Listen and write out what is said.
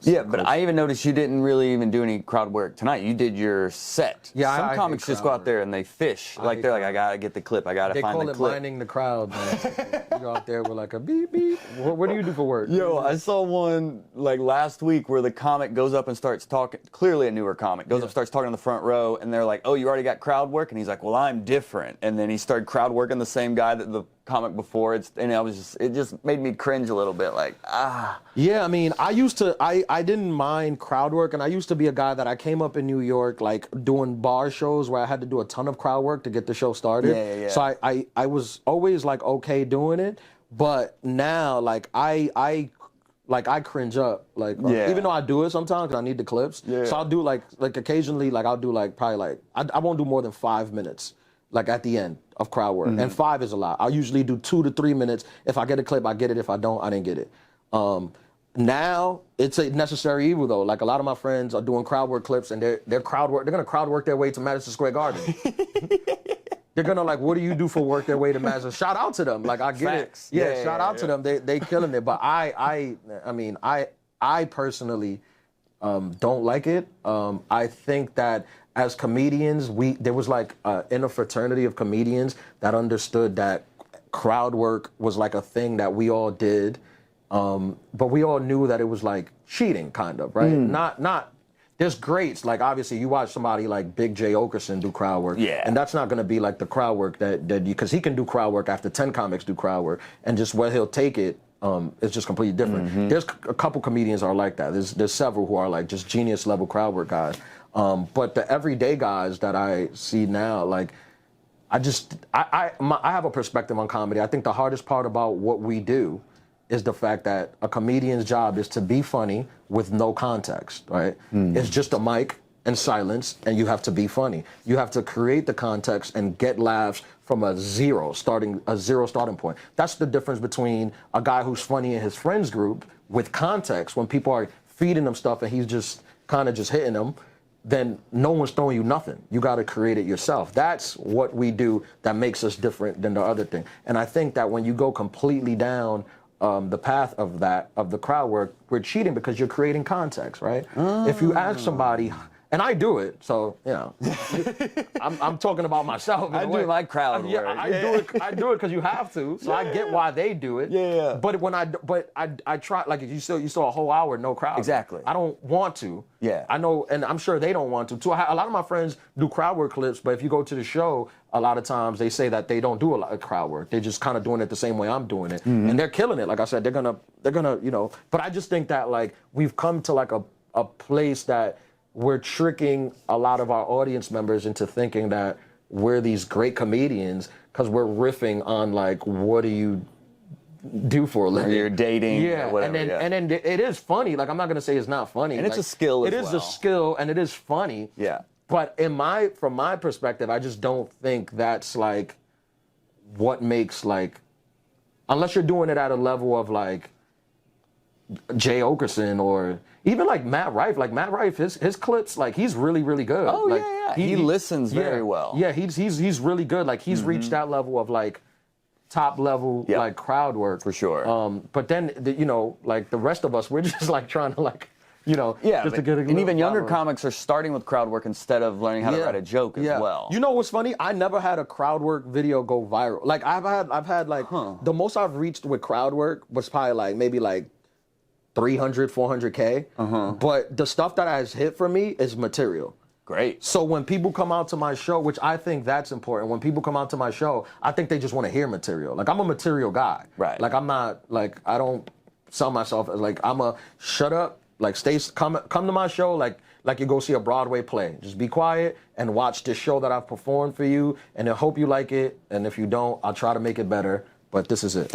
Yeah, but I even noticed you didn't really even do any crowd work tonight. You did your set. Yeah, some I comics hate just go crowd out there and they fish. Like they're like, I gotta get the clip. I gotta find the clip. They call it mining the crowd, man. You go out there with like a beep beep. What do you do for work? Yo, I saw one like last week where the comic goes up and starts talking. Clearly a newer comic goes up, starts talking in the front row, and they're like, "Oh, you already got crowd work?" And he's like, "Well, I'm different." And then he started crowd working the same guy that the comic before. It just made me cringe a little bit. Like, Yeah, I mean, I didn't mind crowd work, and I used to be a guy that I came up in New York, like doing bar shows where I had to do a ton of crowd work to get the show started. Yeah. So I was always like okay doing it, but now like I cringe up, like even though I do it sometimes 'cause I need the clips. Yeah. So I'll do like occasionally, like I'll do like probably like I won't do more than 5 minutes. Like at the end of crowd work, and 5 is a lot. I'll usually do 2 to 3 minutes. If I get a clip, I get it. If I don't, I didn't get it. Now it's a necessary evil though. Like a lot of my friends are doing crowd work clips, and they're gonna crowd work their way to Madison Square Garden. They're gonna like, what do you do for work their way to Madison? Shout out to them. Like I get Facts. it. Yeah, shout out to them. They killing it. But I mean I personally don't like it. I think that as comedians, there was like in a fraternity of comedians that understood that crowd work was like a thing that we all did, but we all knew that it was like cheating, kind of, right? Not. There's greats, like obviously you watch somebody like Big J. Okerson do crowd work, and that's not going to be like the crowd work that you, because he can do crowd work after 10 comics do crowd work, and just where he'll take it. It's just completely different. There's a couple comedians are like that. There's several who are like just genius level crowd work guys. But the everyday guys that I see now, like, I have a perspective on comedy. I think the hardest part about what we do is the fact that a comedian's job is to be funny with no context, right? It's just a mic and silence, and you have to be funny. You have to create the context and get laughs from a zero starting point. That's the difference between a guy who's funny in his friends group with context, when people are feeding him stuff and he's just kind of just hitting them, then no one's throwing you nothing. You got to create it yourself. That's what we do that makes us different than the other thing. And I think that when you go completely down the path of the crowd work, we're cheating because you're creating context, right? If you ask somebody, and I do it, so you know, I'm talking about myself. I do my crowd work. I do it because you have to. So I get why they do it. Yeah. But when I try, like you saw a whole hour no crowd. Exactly. I don't want to. Yeah. I know, and I'm sure they don't want to too. A lot of my friends do crowd work clips, but if you go to the show, a lot of times they say that they don't do a lot of crowd work. They're just kind of doing it the same way I'm doing it, and they're killing it. Like I said, they're gonna, you know. But I just think that like we've come to like a place that we're tricking a lot of our audience members into thinking that we're these great comedians because we're riffing on like, what do you do for a living? You're dating, or whatever. And then it is funny. Like I'm not gonna say it's not funny. And it's like, a skill as well. It is a skill, and it is funny. Yeah. But from my perspective, I just don't think that's like what makes like, unless you're doing it at a level of like Jay Okerson or even like Matt Rife. Like Matt Rife, his clips, like he's really, really good. Oh, like, yeah. He listens very well. Yeah, he's really good. Like he's reached that level of like top level like crowd work. For sure. But then you know, like the rest of us, we're just like trying to like, you know, just to get a and even younger following. comics are starting with crowd work instead of learning how to write a joke as well. You know what's funny? I never had a crowd work video go viral. Like I've had like the most I've reached with crowd work was probably like maybe like 300, 400K. But the stuff that has hit for me is material. Great. So when people come out to my show, which I think that's important, when people come out to my show, I think they just want to hear material. Like I'm a material guy. Right. Like I'm not, like I don't sell myself as like I'm a shut up, like come to my show like you go see a Broadway play. Just be quiet and watch this show that I've performed for you, and I hope you like it. And if you don't, I'll try to make it better. But this is it.